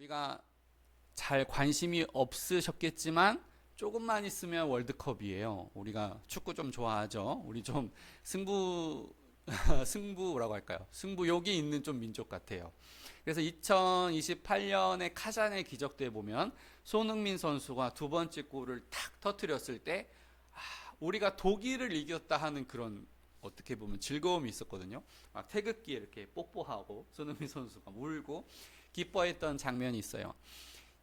우리가 잘 관심이 없으셨겠지만 조금만 있으면 월드컵이에요. 우리가 축구 좀 좋아하죠. 우리 좀 승부 승부라고 할까요? 승부욕이 있는 좀 민족 같아요. 그래서 2028년에 카잔의 기적대에 보면 손흥민 선수가 두 번째 골을 탁 터뜨렸을 때 우리가 독일을 이겼다 하는 그런 어떻게 보면 즐거움이 있었거든요. 막 태극기에 이렇게 뽀뽀하고 손흥민 선수가 울고 기뻐했던 장면이 있어요.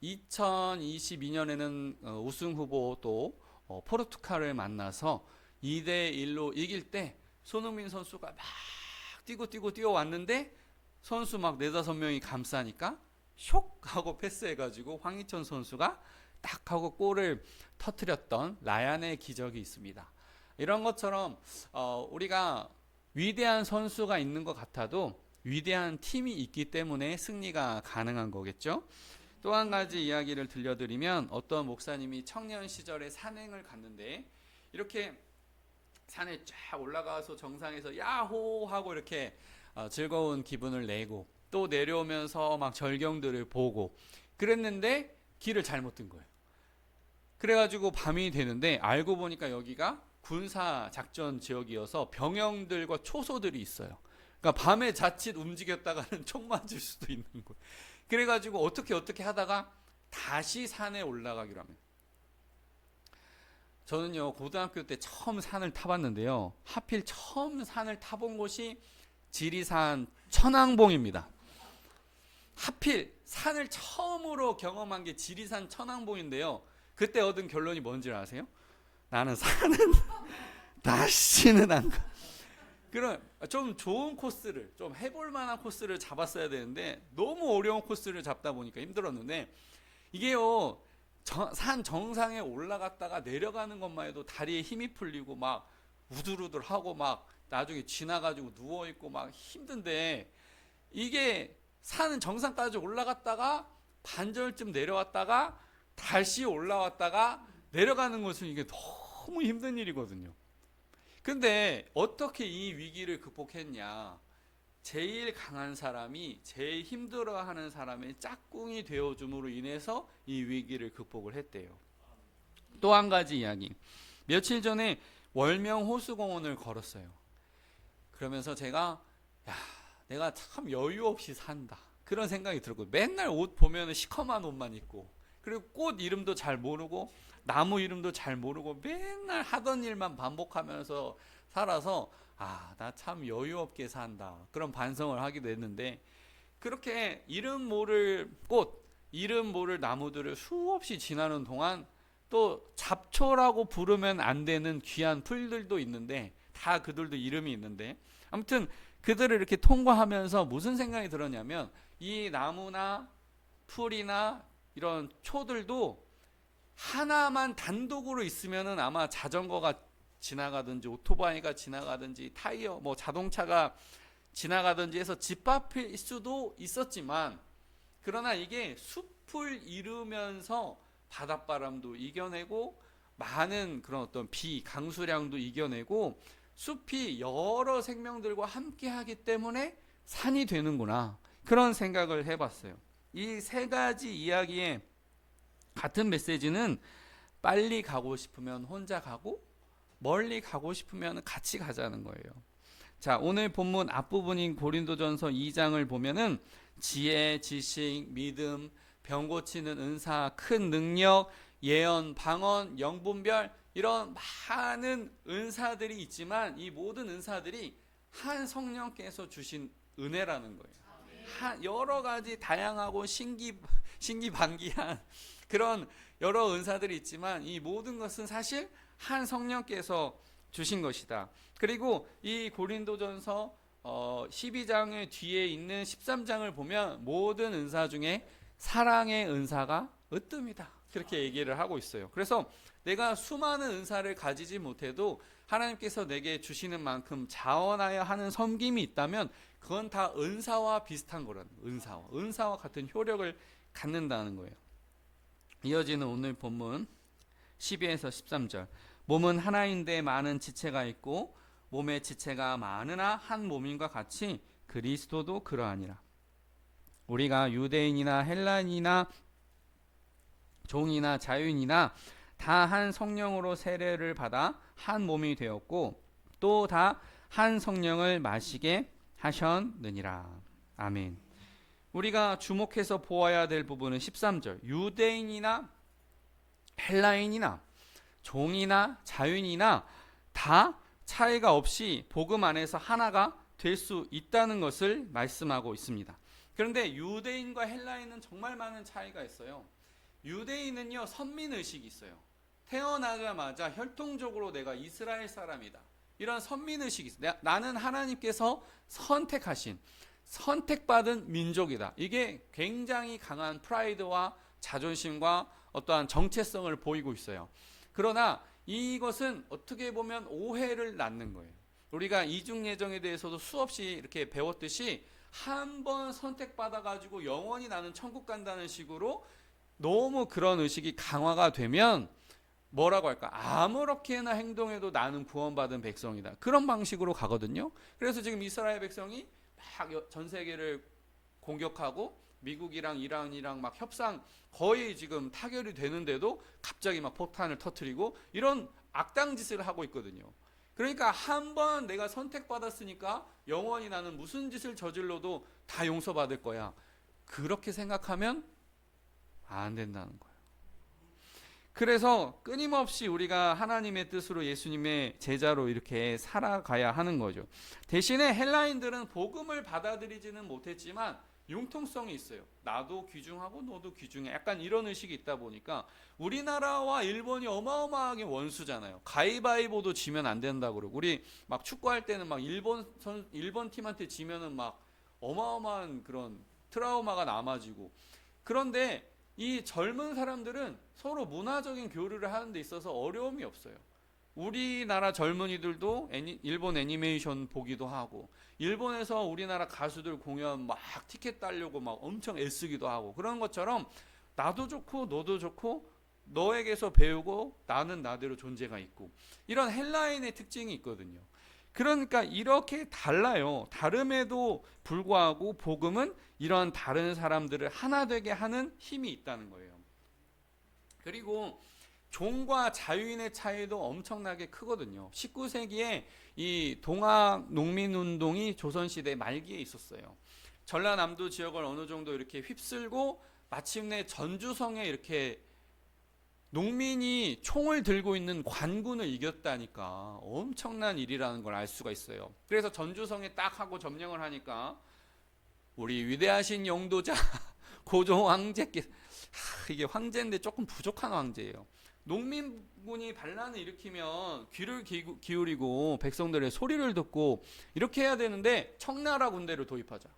2022년에는 우승 후보 또 포르투갈을 만나서 2대1로 이길 때 손흥민 선수가 막 뛰고 뛰어왔는데 선수 막 4-5명이 감싸니까 쇽 하고 패스해가지고 황희찬 선수가 딱 하고 골을 터뜨렸던 라얀의 기적이 있습니다. 이런 것처럼 우리가 위대한 선수가 있는 것 같아도 위대한 팀이 있기 때문에 승리가 가능한 거겠죠. 또 한 가지 이야기를 들려드리면 어떤 목사님이 청년 시절에 산행을 갔는데 이렇게 산에 쫙 올라가서 정상에서 야호 하고 이렇게 즐거운 기분을 내고 또 내려오면서 막 절경들을 보고 그랬는데 길을 잘못 든 거예요. 그래가지고 밤이 되는데 알고 보니까 여기가 군사 작전 지역이어서 병영들과 초소들이 있어요. 그러니까 밤에 자칫 움직였다가는 총 맞을 수도 있는 거예요. 그래가지고 어떻게 하다가 다시 산에 올라가기로 합니다. 저는요 고등학교 때 처음 산을 타봤는데요. 하필 처음 산을 타본 곳이 지리산 천왕봉입니다. 하필 산을 처음으로 경험한 게 지리산 천왕봉인데요. 그때 얻은 결론이 뭔지 아세요? 나는 산은 다시는 안 가. 그럼 좀 좋은 코스를 좀 해볼 만한 코스를 잡았어야 되는데 너무 어려운 코스를 잡다 보니까 힘들었는데 이게요 산 정상에 올라갔다가 내려가는 것만 해도 다리에 힘이 풀리고 막 우들우들하고 막 나중에 지나가지고 누워있고 막 힘든데 이게 산 정상까지 올라갔다가 반절쯤 내려왔다가 다시 올라왔다가 내려가는 것은 이게 너무 힘든 일이거든요. 근데 어떻게 이 위기를 극복했냐? 제일 강한 사람이 제일 힘들어하는 사람의 짝꿍이 되어줌으로 인해서 이 위기를 극복을 했대요. 또 한 가지 이야기. 며칠 전에 월명 호수공원을 걸었어요. 그러면서 제가 내가 참 여유 없이 산다. 그런 생각이 들고 맨날 옷 보면 시커먼 옷만 입고 그리고 꽃 이름도 잘 모르고 나무 이름도 잘 모르고 맨날 하던 일만 반복하면서 살아서 나 참 여유 없게 산다. 그런 반성을 하기도 했는데 그렇게 이름 모를 꽃, 이름 모를 나무들을 수없이 지나는 동안 또 잡초라고 부르면 안 되는 귀한 풀들도 있는데 다 그들도 이름이 있는데 아무튼 그들을 이렇게 통과하면서 무슨 생각이 들었냐면 이 나무나 풀이나 이런 초들도 하나만 단독으로 있으면은 아마 자전거가 지나가든지 오토바이가 지나가든지 타이어 뭐 자동차가 지나가든지 해서 짓밟힐 수도 있었지만 그러나 이게 숲을 이루면서 바닷바람도 이겨내고 많은 그런 어떤 비 강수량도 이겨내고 숲이 여러 생명들과 함께 하기 때문에 산이 되는구나 그런 생각을 해봤어요. 이 세 가지 이야기에 같은 메시지는 빨리 가고 싶으면 혼자 가고 멀리 가고 싶으면 같이 가자는 거예요. 자, 오늘 본문 앞부분인 고린도전서 2장을 보면은 지혜, 지식, 믿음, 병 고치는 은사, 큰 능력, 예언, 방언, 영분별 이런 많은 은사들이 있지만 이 모든 은사들이 한 성령께서 주신 은혜라는 거예요. 여러 가지 다양하고 신기반기한 그런 여러 은사들이 있지만 이 모든 것은 사실 한 성령께서 주신 것이다. 그리고 이 고린도전서 12장의 뒤에 있는 13장을 보면 모든 은사 중에 사랑의 은사가 으뜸이다. 그렇게 얘기를 하고 있어요. 그래서 내가 수많은 은사를 가지지 못해도 하나님께서 내게 주시는 만큼 자원하여 하는 섬김이 있다면 그건 다 은사와 비슷한 거라는 거예요. 은사와 같은 효력을 갖는다는 거예요. 이어지는 오늘 본문 12에서 13절. 몸은 하나인데 많은 지체가 있고 몸의 지체가 많으나 한 몸인과 같이 그리스도도 그러하니라. 우리가 유대인이나 헬라인이나 종이나 자유인이나 다 한 성령으로 세례를 받아 한 몸이 되었고 또 다 한 성령을 마시게 하셨느니라. 아멘. 우리가 주목해서 보아야 될 부분은 13절. 유대인이나 헬라인이나 종이나 자유인이나 다 차이가 없이 복음 안에서 하나가 될 수 있다는 것을 말씀하고 있습니다. 그런데 유대인과 헬라인은 정말 많은 차이가 있어요. 유대인은요, 선민의식이 있어요. 태어나자마자 혈통적으로 내가 이스라엘 사람이다, 이런 선민의식이 있어요. 나는 하나님께서 선택하신, 선택받은 민족이다. 이게 굉장히 강한 프라이드와 자존심과 어떠한 정체성을 보이고 있어요. 그러나 이것은 어떻게 보면 오해를 낳는 거예요. 우리가 이중예정에 대해서도 수없이 이렇게 배웠듯이 한 번 선택받아가지고 영원히 나는 천국 간다는 식으로 너무 그런 의식이 강화가 되면 뭐라고 할까? 아무렇게나 행동해도 나는 구원받은 백성이다, 그런 방식으로 가거든요. 그래서 지금 이스라엘 백성이 막 전 세계를 공격하고 미국이랑 이란이랑 막 협상 거의 지금 타결이 되는데도 갑자기 막 폭탄을 터뜨리고 이런 악당 짓을 하고 있거든요. 그러니까 한 번 내가 선택받았으니까 영원히 나는 무슨 짓을 저질러도 다 용서받을 거야, 그렇게 생각하면 안 된다는 거예요. 그래서 끊임없이 우리가 하나님의 뜻으로 예수님의 제자로 이렇게 살아가야 하는 거죠. 대신에 헬라인들은 복음을 받아들이지는 못했지만 융통성이 있어요. 나도 귀중하고 너도 귀중해, 약간 이런 의식이 있다 보니까 우리나라와 일본이 어마어마하게 원수잖아요. 가위바위보도 지면 안 된다고 그러고, 우리 막 축구할 때는 막 일본 팀한테 지면은 막 어마어마한 그런 트라우마가 남아지고. 그런데 이 젊은 사람들은 서로 문화적인 교류를 하는 데 있어서 어려움이 없어요. 우리나라 젊은이들도 일본 애니메이션 보기도 하고, 일본에서 우리나라 가수들 공연 막 티켓 따려고 막 엄청 애쓰기도 하고, 그런 것처럼 나도 좋고 너도 좋고 너에게서 배우고 나는 나대로 존재가 있고, 이런 헬라인의 특징이 있거든요. 그러니까 이렇게 달라요. 다름에도 불구하고 복음은 이런 다른 사람들을 하나 되게 하는 힘이 있다는 거예요. 그리고 종과 자유인의 차이도 엄청나게 크거든요. 19세기에 이 동학 농민운동이 조선시대 말기에 있었어요. 전라남도 지역을 어느 정도 이렇게 휩쓸고 마침내 전주성에 이렇게 농민이 총을 들고 있는 관군을 이겼다니까 엄청난 일이라는 걸 알 수가 있어요. 그래서 전주성에 딱 하고 점령을 하니까 우리 위대하신 영도자 고종 황제께서, 이게 황제인데 조금 부족한 황제예요. 농민군이 반란을 일으키면 귀를 기울이고 백성들의 소리를 듣고 이렇게 해야 되는데 청나라 군대를 도입하자,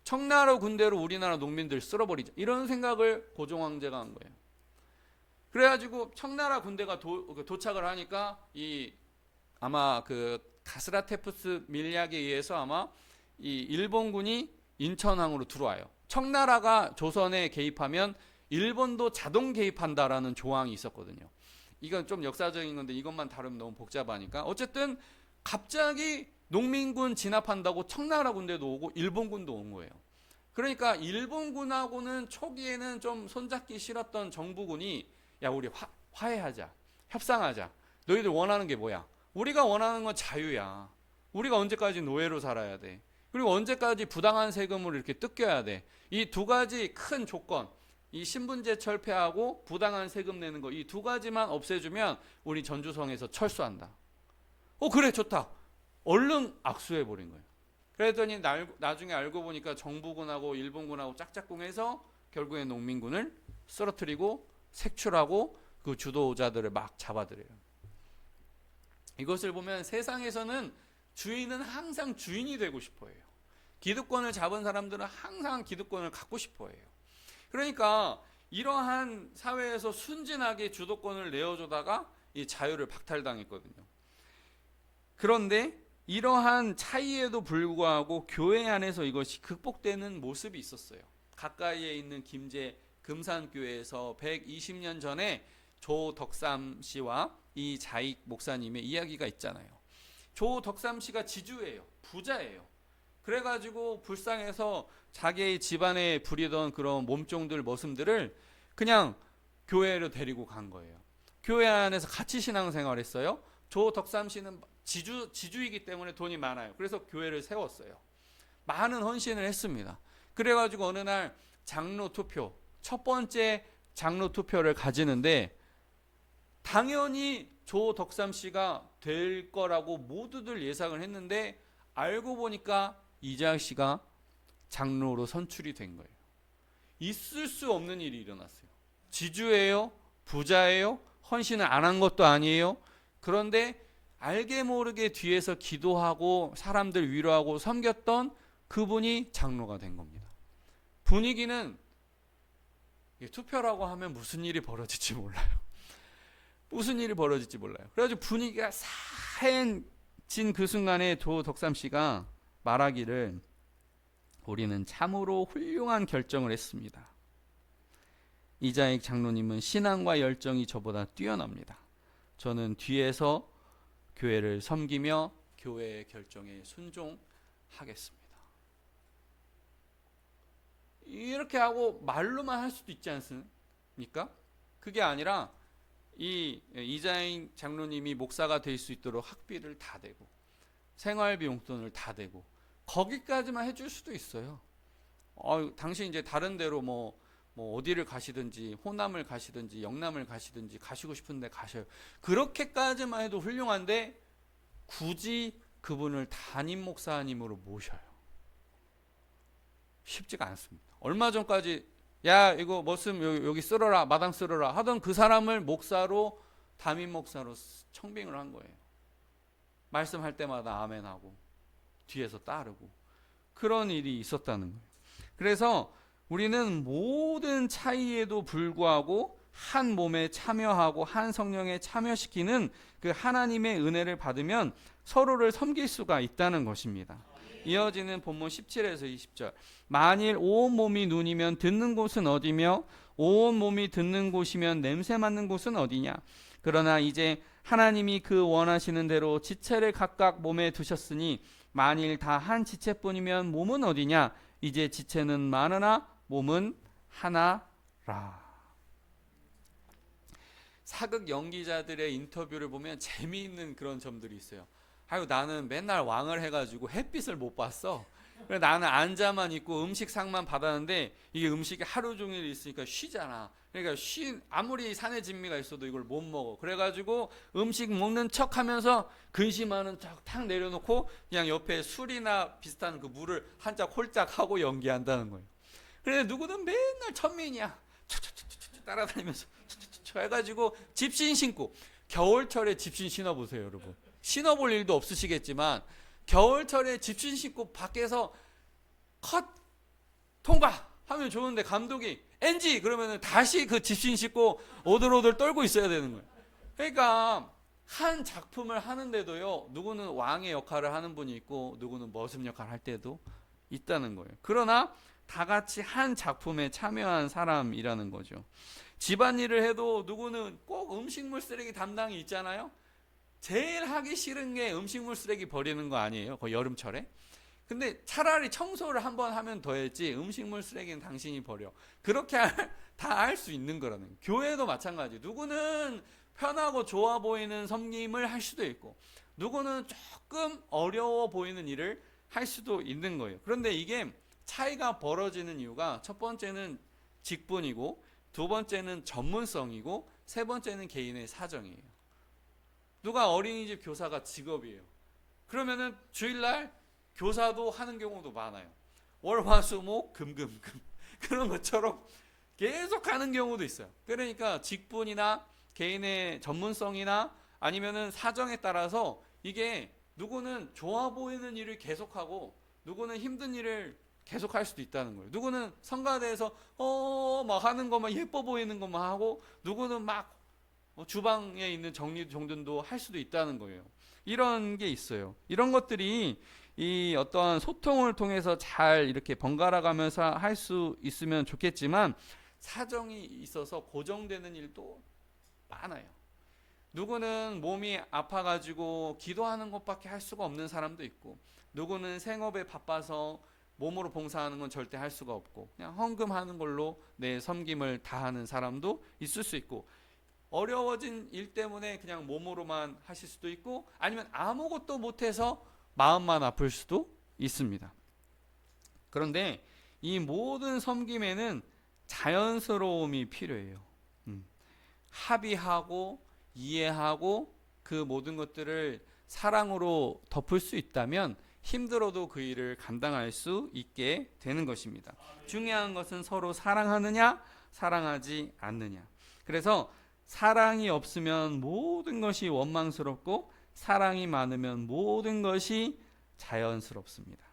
청나라 군대로 우리나라 농민들 쓸어버리자, 이런 생각을 고종 황제가 한 거예요. 그래가지고 청나라 군대가 도착을 하니까 아마 그 가스라테푸스 밀약에 의해서 아마 이 일본군이 인천항으로 들어와요. 청나라가 조선에 개입하면 일본도 자동 개입한다라는 조항이 있었거든요. 이건 좀 역사적인 건데 이것만 다루면 너무 복잡하니까, 어쨌든 갑자기 농민군 진압한다고 청나라 군대도 오고 일본군도 온 거예요. 그러니까 일본군하고는 초기에는 좀 손잡기 싫었던 정부군이 야, 우리 화해하자, 협상하자, 너희들 원하는 게 뭐야? 우리가 원하는 건 자유야. 우리가 언제까지 노예로 살아야 돼? 그리고 언제까지 부당한 세금을 이렇게 뜯겨야 돼? 이 두 가지 큰 조건, 이 신분제 철폐하고 부당한 세금 내는 거, 이 두 가지만 없애주면 우리 전주성에서 철수한다. 그래, 좋다. 얼른 악수해버린 거예요. 그랬더니 나중에 알고 보니까 정부군하고 일본군하고 짝짝꿍해서 결국에 농민군을 쓰러뜨리고 색출하고 그 주도자들을 막 잡아들여요. 이것을 보면 세상에서는 주인은 항상 주인이 되고 싶어 해요. 기득권을 잡은 사람들은 항상 기득권을 갖고 싶어 해요. 그러니까 이러한 사회에서 순진하게 주도권을 내어주다가 이 자유를 박탈당했거든요. 그런데 이러한 차이에도 불구하고 교회 안에서 이것이 극복되는 모습이 있었어요. 가까이에 있는 김제 금산교회에서 120년 전에 조덕삼 씨와 이 자익 목사님의 이야기가 있잖아요. 조덕삼 씨가 지주예요. 부자예요. 그래가지고 불쌍해서 자기 집안에 부리던 그런 몸종들 모습들을 그냥 교회로 데리고 간 거예요. 교회 안에서 같이 신앙생활 했어요. 조덕삼 씨는 지주이기 때문에 돈이 많아요. 그래서 교회를 세웠어요. 많은 헌신을 했습니다. 그래가지고 어느 날 장로 투표, 첫 번째 장로 투표를 가지는데 당연히 조덕삼 씨가 될 거라고 모두들 예상을 했는데 알고 보니까 이재학 씨가 장로로 선출이 된 거예요. 있을 수 없는 일이 일어났어요. 지주예요? 부자예요? 헌신을 안 한 것도 아니에요? 그런데 알게 모르게 뒤에서 기도하고 사람들 위로하고 섬겼던 그분이 장로가 된 겁니다. 분위기는 투표라고 하면 무슨 일이 벌어질지 몰라요. 무슨 일이 벌어질지 몰라요. 그래가지고 분위기가 싸해진 그 순간에 조덕삼 씨가 말하기를 우리는 참으로 훌륭한 결정을 했습니다. 이자익 장로님은 신앙과 열정이 저보다 뛰어납니다. 저는 뒤에서 교회를 섬기며 교회의 결정에 순종하겠습니다. 이렇게 하고 말로만 할 수도 있지 않습니까? 그게 아니라 이 이자익 장로님이 목사가 될 수 있도록 학비를 다 대고 생활비 용돈을 다 대고 거기까지만 해줄 수도 있어요. 당신 이제 다른 데로 뭐 어디를 가시든지 호남을 가시든지 영남을 가시든지 가시고 싶은데 가셔요. 그렇게까지만 해도 훌륭한데 굳이 그분을 담임 목사님으로 모셔요. 쉽지가 않습니다. 얼마 전까지 야 이거 뭐 쓰면 여기 쓸어라 마당 쓸어라 하던 그 사람을 목사로 담임 목사로 청빙을 한 거예요. 말씀할 때마다 아멘하고 뒤에서 따르고 그런 일이 있었다는 거예요. 그래서 우리는 모든 차이에도 불구하고 한 몸에 참여하고 한 성령에 참여시키는 그 하나님의 은혜를 받으면 서로를 섬길 수가 있다는 것입니다. 이어지는 본문 17에서 20절. 만일 온 몸이 눈이면 듣는 곳은 어디며 온 몸이 듣는 곳이면 냄새 맡는 곳은 어디냐. 그러나 이제 하나님이 그 원하시는 대로 지체를 각각 몸에 두셨으니 만일 다 한 지체뿐이면 몸은 어디냐. 이제 지체는 많으나 몸은 하나라. 사극 연기자들의 인터뷰를 보면 재미있는 그런 점들이 있어요. 아유 나는 맨날 왕을 해가지고 햇빛을 못 봤어. 그래 나는 앉아만 있고 음식상만 받았는데 이게 음식이 하루 종일 있으니까 쉬잖아. 그러니까 아무리 산의 진미가 있어도 이걸 못 먹어. 그래가지고 음식 먹는 척하면서 근심하는 척 탁 내려놓고 그냥 옆에 술이나 비슷한 그 물을 한 짝 홀짝 하고 연기한다는 거예요. 그런데 누구는 맨날 천민이야. 따라다니면서 해가지고 집신 신고 겨울철에 집신 신어보세요 여러분. 신어볼 일도 없으시겠지만 겨울철에 집신 신고 밖에서 컷 통과 하면 좋은데 감독이 NG 그러면 다시 그 집신 신고 오들오들 떨고 있어야 되는 거예요. 그러니까 한 작품을 하는데도요 누구는 왕의 역할을 하는 분이 있고 누구는 머슴 역할을 할 때도 있다는 거예요. 그러나 다 같이 한 작품에 참여한 사람이라는 거죠. 집안일을 해도 누구는 꼭 음식물 쓰레기 담당이 있잖아요. 제일 하기 싫은 게 음식물 쓰레기 버리는 거 아니에요? 그 여름철에. 근데 차라리 청소를 한번 하면 더 했지 음식물 쓰레기는 당신이 버려. 그렇게 다 할 수 있는 거라는 거예요. 교회도 마찬가지. 누구는 편하고 좋아 보이는 섬김을 할 수도 있고 누구는 조금 어려워 보이는 일을 할 수도 있는 거예요. 그런데 이게 차이가 벌어지는 이유가 첫 번째는 직분이고 두 번째는 전문성이고 세 번째는 개인의 사정이에요. 누가 어린이집 교사가 직업이에요. 그러면은 주일날 교사도 하는 경우도 많아요. 월화수목 금금금 그런 것처럼 계속 하는 경우도 있어요. 그러니까 직분이나 개인의 전문성이나 아니면은 사정에 따라서 이게 누구는 좋아 보이는 일을 계속하고 누구는 힘든 일을 계속할 수도 있다는 거예요. 누구는 성가대에서 막 하는 것만 예뻐 보이는 것만 하고 누구는 막 주방에 있는 정돈도 할 수도 있다는 거예요. 이런 게 있어요. 이런 것들이 이 어떠한 소통을 통해서 잘 이렇게 번갈아 가면서 할 수 있으면 좋겠지만 사정이 있어서 고정되는 일도 많아요. 누구는 몸이 아파가지고 기도하는 것밖에 할 수가 없는 사람도 있고 누구는 생업에 바빠서 몸으로 봉사하는 건 절대 할 수가 없고 그냥 헌금하는 걸로 내 섬김을 다하는 사람도 있을 수 있고, 어려워진 일 때문에 그냥 몸으로만 하실 수도 있고, 아니면 아무것도 못해서 마음만 아플 수도 있습니다. 그런데 이 모든 섬김에는 자연스러움이 필요해요. 합의하고 이해하고 그 모든 것들을 사랑으로 덮을 수 있다면 힘들어도 그 일을 감당할 수 있게 되는 것입니다. 중요한 것은 서로 사랑하느냐 사랑하지 않느냐. 그래서 사랑이 없으면 모든 것이 원망스럽고 사랑이 많으면 모든 것이 자연스럽습니다.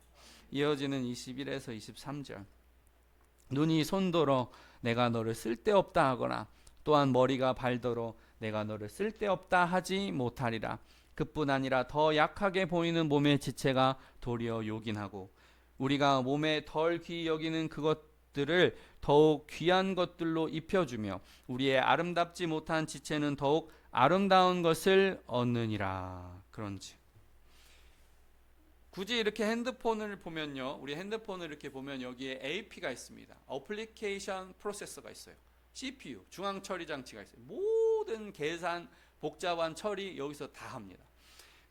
이어지는 21에서 23절. 눈이 손더러 내가 너를 쓸데없다 하거나 또한 머리가 발더러 내가 너를 쓸데없다 하지 못하리라. 그뿐 아니라 더 약하게 보이는 몸의 지체가 도리어 요긴하고 우리가 몸에 덜 귀히 여기는 그것들을 더욱 귀한 것들로 입혀주며 우리의 아름답지 못한 지체는 더욱 아름다운 것을 얻느니라. 그런지 굳이 이렇게 핸드폰을 보면요, 우리 핸드폰을 이렇게 보면 여기에 AP가 있습니다. 어플리케이션 프로세서가 있어요. CPU, 중앙 처리 장치가 있어요. 모든 계산, 복잡한 처리 여기서 다 합니다.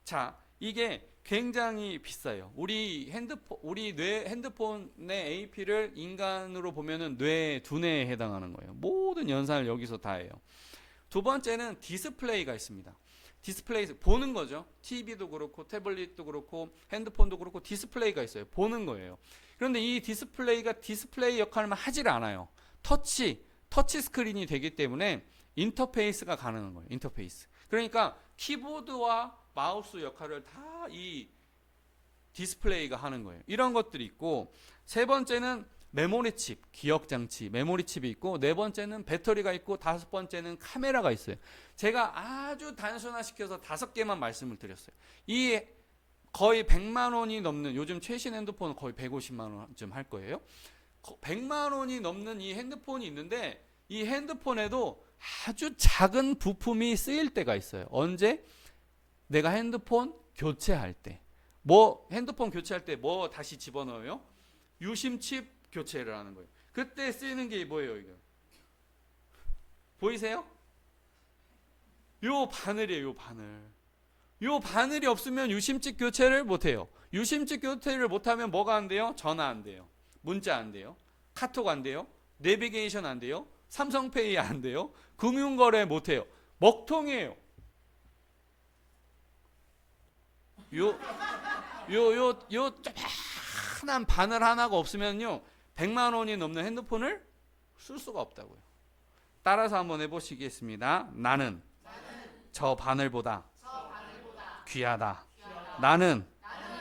자, 이게 굉장히 비싸요. 우리 핸드폰의 AP를 인간으로 보면은 두뇌에 해당하는 거예요. 모든 연산을 여기서 다 해요. 두 번째는 디스플레이가 있습니다. 디스플레이, 보는 거죠. TV도 그렇고 태블릿도 그렇고 핸드폰도 그렇고 디스플레이가 있어요. 보는 거예요. 그런데 이 디스플레이가 디스플레이 역할만 하질 않아요. 터치 스크린이 되기 때문에 인터페이스가 가능한 거예요. 인터페이스. 그러니까 키보드와 마우스 역할을 다 이 디스플레이가 하는 거예요. 이런 것들이 있고, 세 번째는 메모리칩, 기억장치, 메모리칩이 있고, 네 번째는 배터리가 있고, 다섯 번째는 카메라가 있어요. 제가 아주 단순화시켜서 5개만 말씀을 드렸어요. 이 거의 100만 원이 넘는, 요즘 최신 핸드폰은 거의 150만 원쯤 할 거예요. 100만 원이 넘는 이 핸드폰이 있는데, 이 핸드폰에도 아주 작은 부품이 쓰일 때가 있어요. 언제? 내가 핸드폰 교체할 때. 핸드폰 교체할 때 뭐 다시 집어넣어요? 유심칩 교체를 하는 거예요. 그때 쓰이는 게 뭐예요, 이거? 보이세요? 요 바늘이에요, 요 바늘. 요 바늘이 없으면 유심칩 교체를 못 해요. 유심칩 교체를 못 하면 뭐가 안 돼요? 전화 안 돼요. 문자 안 돼요. 카톡 안 돼요. 내비게이션 안 돼요. 삼성페이 안 돼요. 금융거래 못 해요. 먹통이에요. 요 조그만한 바늘 하나가 없으면요 100만 원이 넘는 핸드폰을 쓸 수가 없다고요. 따라서 한번 해보시겠습니다. 나는 저 바늘보다 귀하다. 나는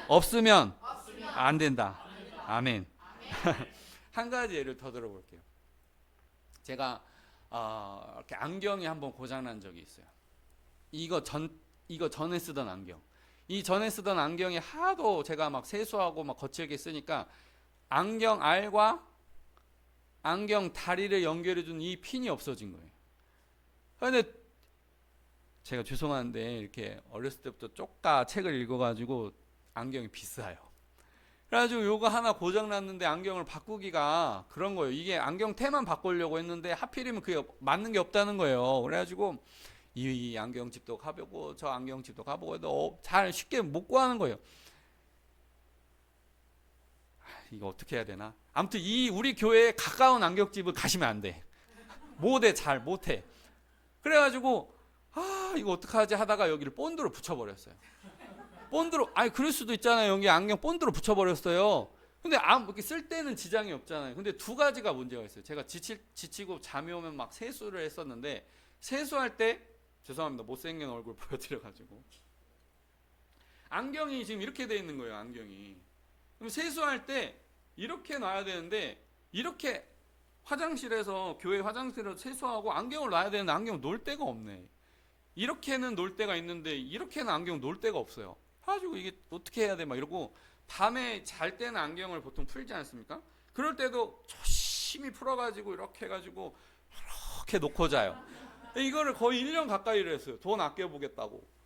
없으면 안 된다. 아멘. 한 가지 예를 더 들어볼게요. 제가 이렇게 안경이 한번 고장난 적이 있어요. 이거 전에 쓰던 안경. 이 전에 쓰던 안경이 하도 제가 막 세수하고 막 거칠게 쓰니까 안경 알과 안경 다리를 연결해준 이 핀이 없어진 거예요. 근데 제가 죄송한데 이렇게 어렸을 때부터 쪼까 책을 읽어가지고 안경이 비싸요. 그래가지고 요거 하나 고장났는데 안경을 바꾸기가 그런 거예요. 이게 안경 테만 바꾸려고 했는데 하필이면 그게 맞는 게 없다는 거예요. 그래가지고 이 안경집도 가보고 저 안경집도 가보고 해도 잘 쉽게 못 구하는 거예요. 이거 어떻게 해야 되나? 아무튼 이 우리 교회에 가까운 안경집을 가시면 안 돼. 못해, 잘 못해. 그래가지고 이거 어떡하지 하다가 여기를 본드로 붙여버렸어요. 본드로, 그럴 수도 있잖아요. 여기 안경 본드로 붙여버렸어요. 근데 이렇게 쓸 때는 지장이 없잖아요. 근데 두 가지가 문제가 있어요. 제가 지치고 잠이 오면 막 세수를 했었는데 세수할 때 죄송합니다. 못생긴 얼굴 보여드려가지고 안경이 지금 이렇게 돼 있는 거예요. 안경이. 그럼 세수할 때 이렇게 놔야 되는데 이렇게 화장실에서 교회 화장실에서 세수하고 안경을 놔야 되는데 안경 놓을 데가 없네. 이렇게는 놓을 데가 있는데 이렇게는 안경 놓을 데가 없어요. 그래가지고 이게 어떻게 해야 돼? 막 이러고 밤에 잘 때는 안경을 보통 풀지 않습니까? 그럴 때도 조심히 풀어가지고 이렇게 해가지고 이렇게 놓고 자요. 이거를 거의 1년 가까이를 했어요. 돈 아껴보겠다고.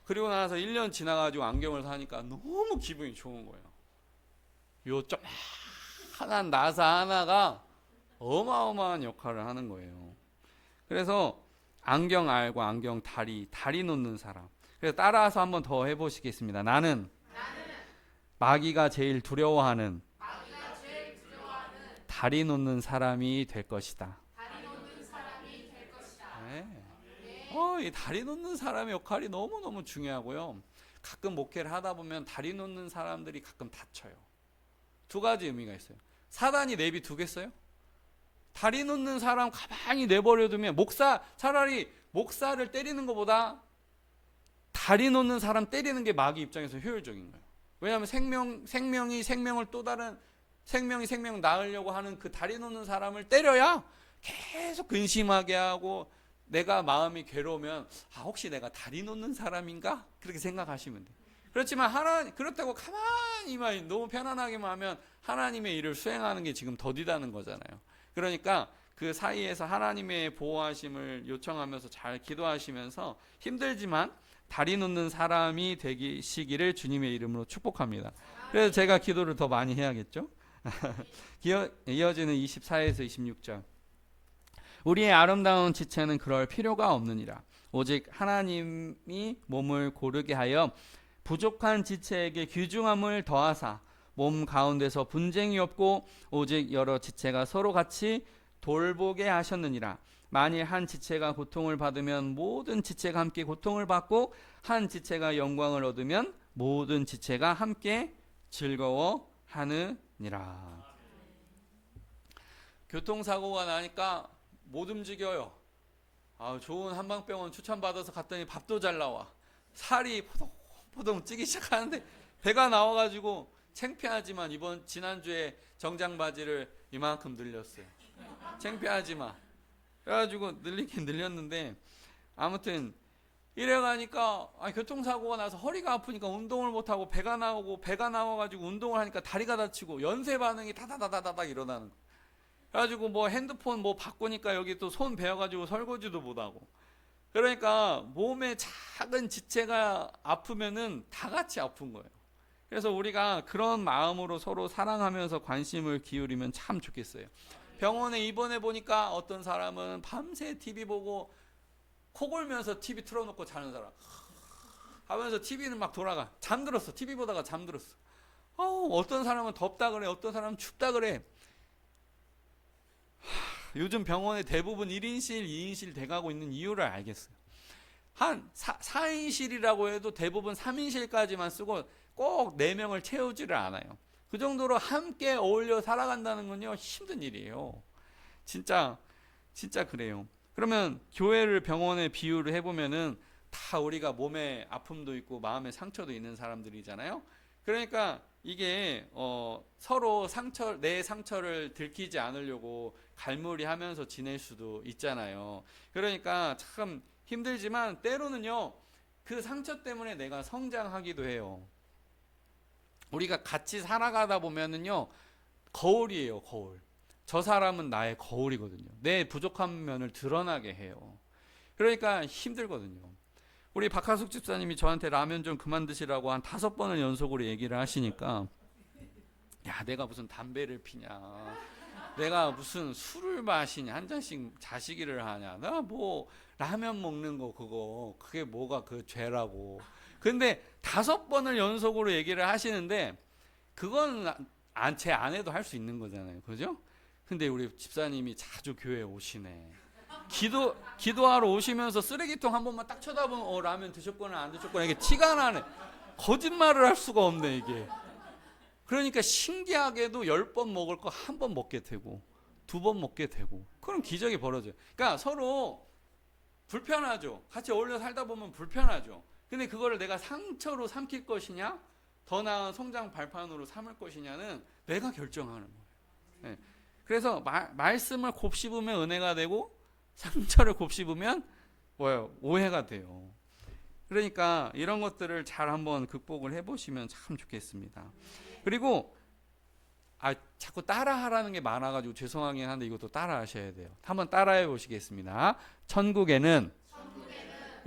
그리고 나서 1년 지나가지고 안경을 사니까 너무 기분이 좋은 거예요. 요 조그만한 나사 하나가 어마어마한 역할을 하는 거예요. 그래서 안경 알고 안경 다리 놓는 사람. 그래서 따라서 한번 더 해보시겠습니다. 나는 마귀가 제일 두려워하는 다리 놓는 사람이 될 것이다. 네. 이 다리 놓는 사람의 역할이 너무너무 중요하고요. 가끔 목회를 하다 보면 다리 놓는 사람들이 가끔 다쳐요. 두 가지 의미가 있어요. 사단이 내비두겠어요? 다리 놓는 사람 가만히 내버려두면 차라리 목사를 때리는 것보다 다리 놓는 사람 때리는 게 마귀 입장에서 효율적인 거예요. 왜냐하면 생명이 생명을 또 다른 생명이 생명을 낳으려고 하는 그 다리 놓는 사람을 때려야 계속 근심하게 하고 내가 마음이 괴로우면 혹시 내가 다리 놓는 사람인가? 그렇게 생각하시면 돼요. 그렇지만 그렇다고 가만히만 너무 편안하게만 하면 하나님의 일을 수행하는 게 지금 더디다는 거잖아요. 그러니까 그 사이에서 하나님의 보호하심을 요청하면서 잘 기도하시면서 힘들지만 다리 놓는 사람이 되시기를 주님의 이름으로 축복합니다. 그래서 제가 기도를 더 많이 해야겠죠. 이어지는 24에서 26절. 우리의 아름다운 지체는 그럴 필요가 없느니라. 오직 하나님이 몸을 고르게 하여 부족한 지체에게 귀중함을 더하사 몸 가운데서 분쟁이 없고 오직 여러 지체가 서로 같이 돌보게 하셨느니라. 만일 한 지체가 고통을 받으면 모든 지체가 함께 고통을 받고 한 지체가 영광을 얻으면 모든 지체가 함께 즐거워하느니라. 교통사고가 나니까 못 움직여요. 좋은 한방병원 추천받아서 갔더니 밥도 잘 나와. 살이 포동포동 찌기 시작하는데 배가 나와가지고 창피하지만 지난주에 정장 바지를 이만큼 늘렸어요. 창피하지만 그래가지고 늘리긴 늘렸는데 아무튼 이래가니까 교통사고가 나서 허리가 아프니까 운동을 못하고 배가 나와가지고 운동을 하니까 다리가 다치고 연쇄 반응이 다다다다닥 일어나는 거예요. 그래가지고 뭐 핸드폰 바꾸니까 여기 또 손 베어가지고 설거지도 못하고. 그러니까 몸에 작은 지체가 아프면은 다 같이 아픈 거예요. 그래서 우리가 그런 마음으로 서로 사랑하면서 관심을 기울이면 참 좋겠어요. 병원에 입원해 보니까 어떤 사람은 밤새 TV 보고 코 골면서 TV 틀어놓고 자는 사람 하면서 TV는 막 돌아가. 잠들었어. TV 보다가 잠들었어. 어떤 사람은 덥다 그래. 어떤 사람은 춥다 그래. 요즘 병원에 대부분 1인실, 2인실 돼가고 있는 이유를 알겠어요. 한 4인실이라고 해도 대부분 3인실까지만 쓰고 꼭 4명을 채우지를 않아요. 그 정도로 함께 어울려 살아간다는 건요, 힘든 일이에요. 진짜 그래요. 그러면 교회를 병원에 비유를 해보면은 다 우리가 몸에 아픔도 있고 마음에 상처도 있는 사람들이잖아요. 그러니까 이게 서로 내 상처를 들키지 않으려고 갈무리하면서 지낼 수도 있잖아요. 그러니까 참 힘들지만 때로는요, 그 상처 때문에 내가 성장하기도 해요. 우리가 같이 살아가다 보면은요, 거울이에요, 거울. 저 사람은 나의 거울이거든요. 내 부족한 면을 드러나게 해요. 그러니까 힘들거든요. 우리 박하숙 집사님이 저한테 라면 좀 그만 드시라고 한 5번을 연속으로 얘기를 하시니까, 야, 내가 무슨 담배를 피냐, 내가 무슨 술을 마시냐, 한 잔씩 자시기를 하냐, 나 뭐 라면 먹는 거 그게 뭐가 그 죄라고. 근데 5번을 연속으로 얘기를 하시는데 그건 제 아내도 할 수 있는 거잖아요, 그죠? 근데 우리 집사님이 자주 교회에 오시네. 기도하러 오시면서 쓰레기통 한 번만 딱 쳐다보면 라면 드셨거나 안 드셨거나 이게 티가 나네. 거짓말을 할 수가 없네 이게. 그러니까 신기하게도 10번 먹을 거 1번 먹게 되고 2번 먹게 되고 그런 기적이 벌어져요. 그러니까 서로 불편하죠. 같이 어울려 살다 보면 불편하죠. 근데 그거를 내가 상처로 삼킬 것이냐, 더 나은 성장 발판으로 삼을 것이냐는 내가 결정하는 거예요. 네. 그래서 말씀을 곱씹으면 은혜가 되고 상처를 곱씹으면 오해가 돼요. 그러니까 이런 것들을 잘 한번 극복을 해보시면 참 좋겠습니다. 그리고 자꾸 따라하라는 게 많아가지고 죄송하긴 한데 이것도 따라하셔야 돼요. 한번 따라해 보시겠습니다. 천국에는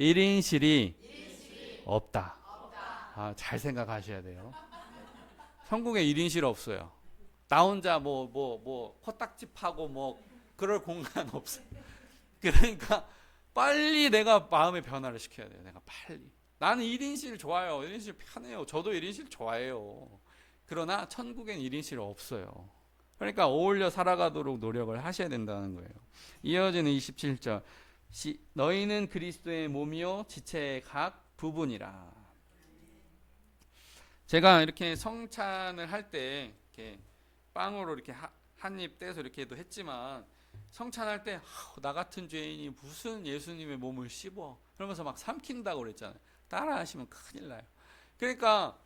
1인실이 없다. 잘 생각하셔야 돼요. 천국에 1인실 없어요. 나 혼자 코딱지 파고 그럴 공간 없어요. 그러니까 빨리 내가 마음의 변화를 시켜야 돼요. 내가 빨리. 나는 1인실 좋아요. 1인실 편해요. 저도 1인실 좋아해요. 그러나 천국엔 1인실 없어요. 그러니까 어울려 살아가도록 노력을 하셔야 된다는 거예요. 이어지는 27절. 너희는 그리스도의 몸이요 지체의 각 부분이라. 제가 이렇게 성찬을 할 때 이렇게 빵으로 이렇게 한 입 떼서 이렇게도 했지만, 성찬할 때 나 같은 죄인이 무슨 예수님의 몸을 씹어 그러면서 막 삼킨다고 그랬잖아요. 따라하시면 큰일 나요. 그러니까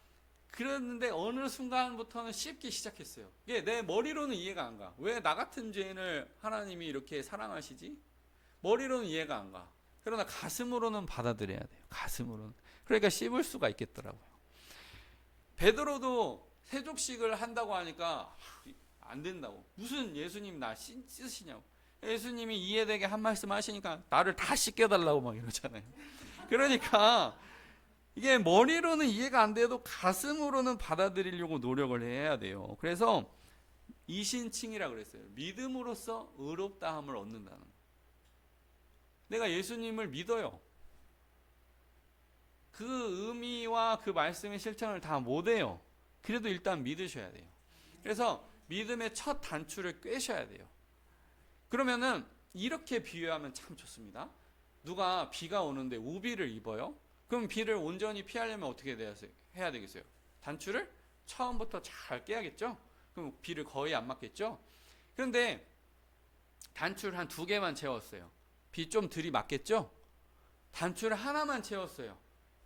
그랬는데 어느 순간부터는 씹기 시작했어요. 이게 내 머리로는 이해가 안 가. 왜 나 같은 죄인을 하나님이 이렇게 사랑하시지? 머리로는 이해가 안 가. 그러나 가슴으로는 받아들여야 돼요. 가슴으로는. 그러니까 씹을 수가 있겠더라고요. 베드로도 세족식을 한다고 하니까 안 된다고. 무슨 예수님 나 씻으시냐고. 예수님이 이해되게 한 말씀 하시니까 나를 다 씻겨달라고 막 이러잖아요. 그러니까 이게 머리로는 이해가 안 돼도 가슴으로는 받아들이려고 노력을 해야 돼요. 그래서 이신칭이라고 그랬어요. 믿음으로써 의롭다함을 얻는다는 거예요. 내가 예수님을 믿어요. 그 의미와 그 말씀의 실천을 다 못해요. 그래도 일단 믿으셔야 돼요. 그래서 믿음의 첫 단추를 꿰셔야 돼요. 그러면은 이렇게 비유하면 참 좋습니다. 누가 비가 오는데 우비를 입어요? 그럼 비를 온전히 피하려면 어떻게 해야 되겠어요? 단추를 처음부터 잘 깨야겠죠? 그럼 비를 거의 안 맞겠죠? 그런데 단추를 한 2개만 채웠어요. 비 좀 들이맞겠죠? 단추를 하나만 채웠어요.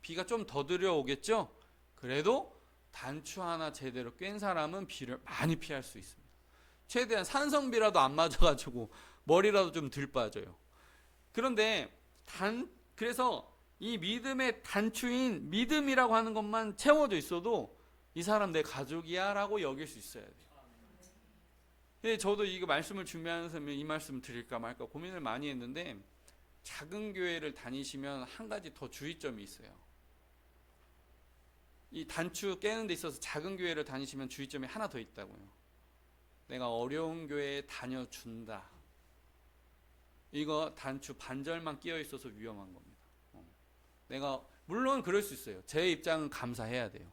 비가 좀 더 들여오겠죠? 그래도 단추 하나 제대로 꿰인 사람은 비를 많이 피할 수 있습니다. 최대한 산성비라도 안 맞아가지고 머리라도 좀 덜 빠져요. 그런데 그래서 이 믿음의 단추인 믿음이라고 하는 것만 채워져 있어도 이 사람 내 가족이야 라고 여길 수 있어야 돼요. 저도 이거 말씀을 준비하면서 이 말씀을 드릴까 말까 고민을 많이 했는데, 작은 교회를 다니시면 한 가지 더 주의점이 있어요. 이 단추 깨는 데 있어서 작은 교회를 다니시면 주의점이 하나 더 있다고요. 내가 어려운 교회에 다녀준다. 이거 단추 반절만 끼어 있어서 위험한 겁니다. 내가 물론 그럴 수 있어요. 제 입장은 감사해야 돼요.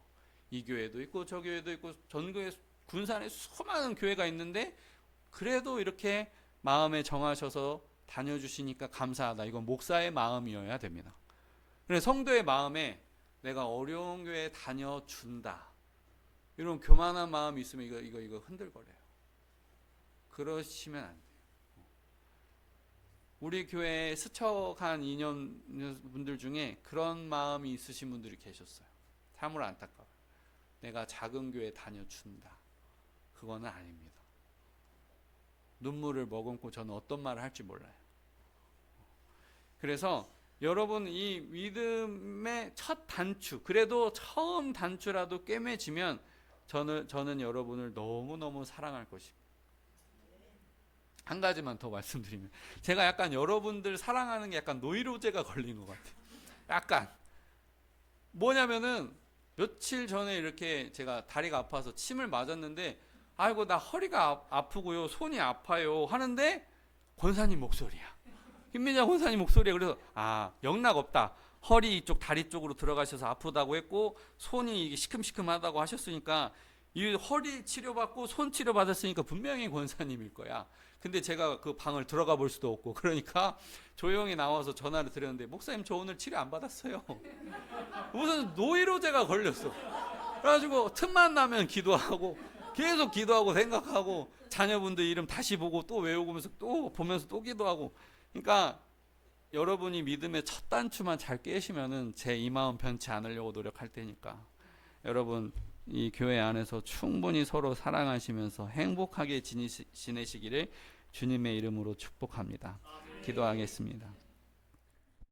이 교회도 있고 저 교회도 있고 전국에 군산에 수많은 교회가 있는데 그래도 이렇게 마음에 정하셔서 다녀주시니까 감사하다. 이건 목사의 마음이어야 됩니다. 그래서 성도의 마음에 내가 어려운 교회에 다녀준다. 이런 교만한 마음이 있으면 이거 흔들거려요. 그러시면 안 돼요. 우리 교회에 스쳐간 인연분들 중에 그런 마음이 있으신 분들이 계셨어요. 참으로 안타까워요. 내가 작은 교회 다녀준다. 그거는 아닙니다. 눈물을 머금고 저는 어떤 말을 할지 몰라요. 그래서 여러분 이 믿음의 첫 단추, 그래도 처음 단추라도 꿰매지면 저는 여러분을 너무너무 사랑할 것입니다. 한 가지만 더 말씀드리면, 제가 약간 여러분들 사랑하는 게 약간 노이로제가 걸린 것 같아요. 약간 뭐냐면은 며칠 전에 이렇게 제가 다리가 아파서 침을 맞았는데, 아이고 나 허리가 아프고요, 손이 아파요 하는데 권사님 목소리야. 김민자 권사님 목소리야. 그래서 영락 없다. 허리 이쪽 다리 쪽으로 들어가셔서 아프다고 했고 손이 이게 시큼시큼하다고 하셨으니까 이 허리 치료받고 손 치료받았으니까 분명히 권사님일 거야. 근데 제가 그 방을 들어가 볼 수도 없고, 그러니까 조용히 나와서 전화를 드렸는데, 목사님 저 오늘 치료 안 받았어요. 무슨 노이로제가 걸렸어. 그래가지고 틈만 나면 기도하고 계속 기도하고 생각하고 자녀분들 이름 다시 보고 또 외우면서 또 보면서 또 기도하고. 그러니까 여러분이 믿음의 첫 단추만 잘 깨시면은 제 이 마음 변치 않으려고 노력할 테니까 여러분 이 교회 안에서 충분히 서로 사랑하시면서 행복하게 지내시기를 주님의 이름으로 축복합니다. 기도하겠습니다.